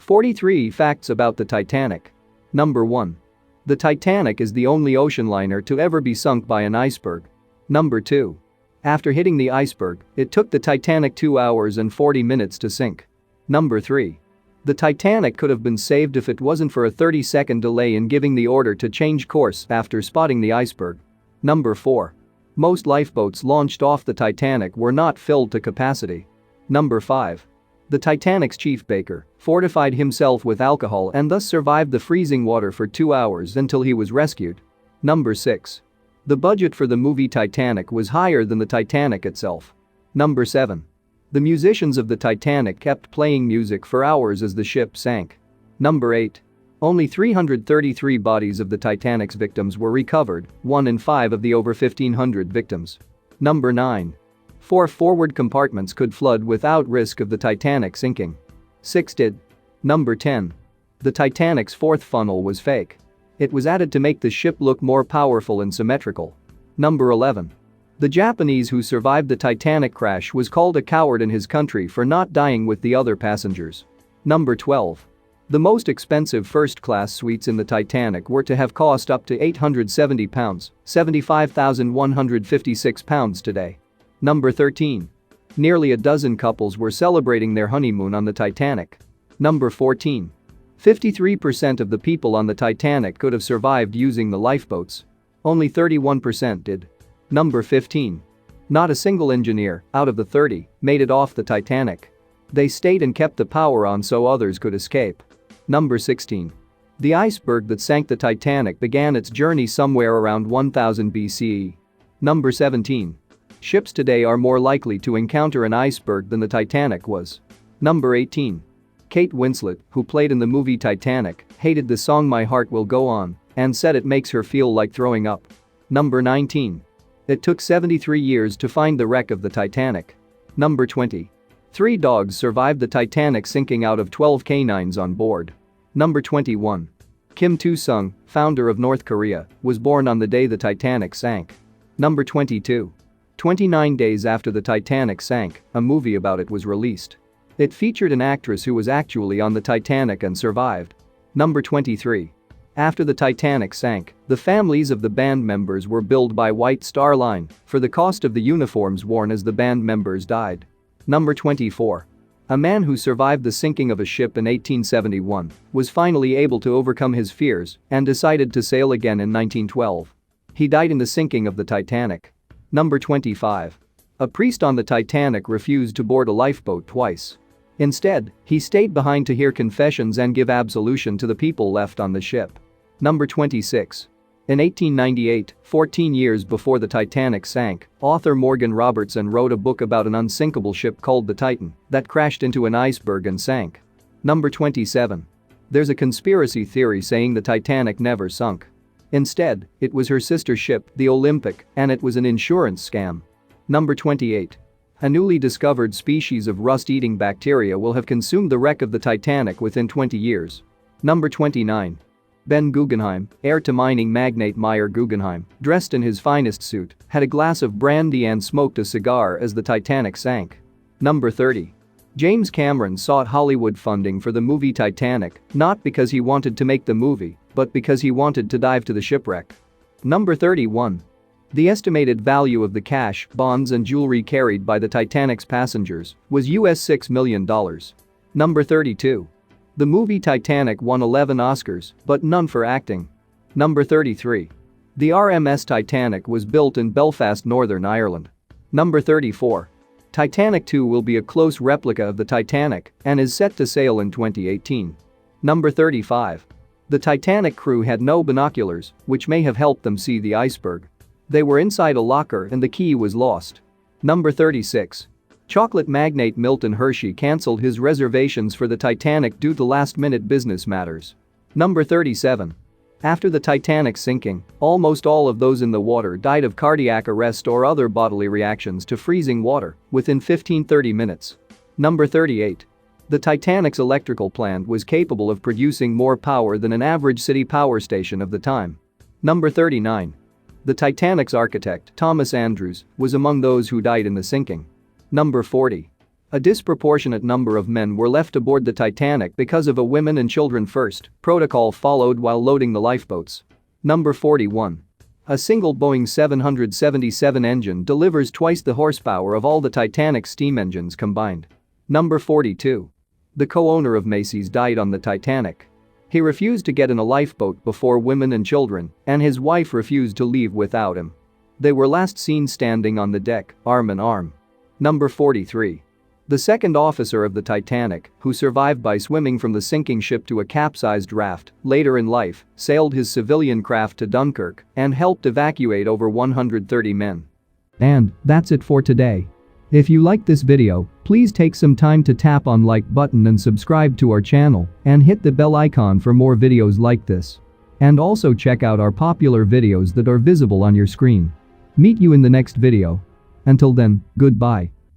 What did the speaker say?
43 Facts about the Titanic. Number 1. The Titanic is the only ocean liner to ever be sunk by an iceberg. Number 2. After hitting the iceberg, it took the Titanic 2 hours and 40 minutes to sink. Number 3. The Titanic could have been saved if it wasn't for a 30-second delay in giving the order to change course after spotting the iceberg. Number 4. Most lifeboats launched off the Titanic were not filled to capacity. Number 5. The Titanic's chief baker fortified himself with alcohol and thus survived the freezing water for 2 hours until he was rescued. Number 6. The budget for the movie Titanic was higher than the Titanic itself. Number 7. The musicians of the Titanic kept playing music for hours as the ship sank. Number 8. Only 333 bodies of the Titanic's victims were recovered, 1 in 5 of the over 1,500 victims. Number 9. 4 forward compartments could flood without risk of the Titanic sinking. 6 did. Number 10. The Titanic's fourth funnel was fake. It was added to make the ship look more powerful and symmetrical. Number 11. The Japanese who survived the Titanic crash was called a coward in his country for not dying with the other passengers. Number 12. The most expensive first-class suites in the Titanic were to have cost up to £870, £75,156 today. Number 13. Nearly a dozen couples were celebrating their honeymoon on the Titanic. Number 14. 53% of the people on the Titanic could have survived using the lifeboats. Only 31% did. Number 15. Not a single engineer, out of the 30, made it off the Titanic. They stayed and kept the power on so others could escape. Number 16. The iceberg that sank the Titanic began its journey somewhere around 1000 BCE. Number 17. Ships today are more likely to encounter an iceberg than the Titanic was. Number 18. Kate Winslet, who played in the movie Titanic, hated the song My Heart Will Go On and said it makes her feel like throwing up. Number 19. It took 73 years to find the wreck of the Titanic. Number 20. 3 dogs survived the Titanic sinking out of 12 canines on board. Number 21. Kim Tu-sung, founder of North Korea, was born on the day the Titanic sank. Number 22. 29 days after the Titanic sank, a movie about it was released. It featured an actress who was actually on the Titanic and survived. Number 23. After the Titanic sank, the families of the band members were billed by White Star Line for the cost of the uniforms worn as the band members died. Number 24. A man who survived the sinking of a ship in 1871 was finally able to overcome his fears and decided to sail again in 1912. He died in the sinking of the Titanic. Number 25. A priest on the Titanic refused to board a lifeboat twice. Instead, he stayed behind to hear confessions and give absolution to the people left on the ship. Number 26. In 1898, 14 years before the Titanic sank, author Morgan Robertson wrote a book about an unsinkable ship called the Titan that crashed into an iceberg and sank. Number 27. There's a conspiracy theory saying the Titanic never sunk. Instead, it was her sister ship, the Olympic, and it was an insurance scam. Number 28. A newly discovered species of rust-eating bacteria will have consumed the wreck of the Titanic within 20 years. Number 29. Ben Guggenheim, heir to mining magnate Meyer Guggenheim, dressed in his finest suit, had a glass of brandy and smoked a cigar as the Titanic sank. Number 30. James Cameron sought Hollywood funding for the movie Titanic, not because he wanted to make the movie, but because he wanted to dive to the shipwreck. Number 31. The estimated value of the cash, bonds and jewelry carried by the Titanic's passengers was $6 million. Number 32. The movie Titanic won 11 Oscars, but none for acting. Number 33. The RMS Titanic was built in Belfast, Northern Ireland. Number 34. Titanic 2 will be a close replica of the Titanic and is set to sail in 2018. Number 35. The Titanic crew had no binoculars, which may have helped them see the iceberg. They were inside a locker and the key was lost. Number 36. Chocolate magnate Milton Hershey cancelled his reservations for the Titanic due to last-minute business matters. Number 37. After the Titanic sinking, almost all of those in the water died of cardiac arrest or other bodily reactions to freezing water within 15-30 minutes. Number 38. The Titanic's electrical plant was capable of producing more power than an average city power station of the time. Number 39. The Titanic's architect, Thomas Andrews, was among those who died in the sinking. Number 40. A disproportionate number of men were left aboard the Titanic because of a women and children first protocol followed while loading the lifeboats. Number 41. A single Boeing 777 engine delivers twice the horsepower of all the Titanic's steam engines combined. Number 42. The co-owner of Macy's died on the Titanic. He refused to get in a lifeboat before women and children, and his wife refused to leave without him. They were last seen standing on the deck, arm in arm. Number 43. The second officer of the Titanic, who survived by swimming from the sinking ship to a capsized raft, later in life, sailed his civilian craft to Dunkirk and helped evacuate over 130 men. And that's it for today. If you liked this video, please take some time to tap on like button and subscribe to our channel and hit the bell icon for more videos like this. And also check out our popular videos that are visible on your screen. Meet you in the next video. Until then, goodbye.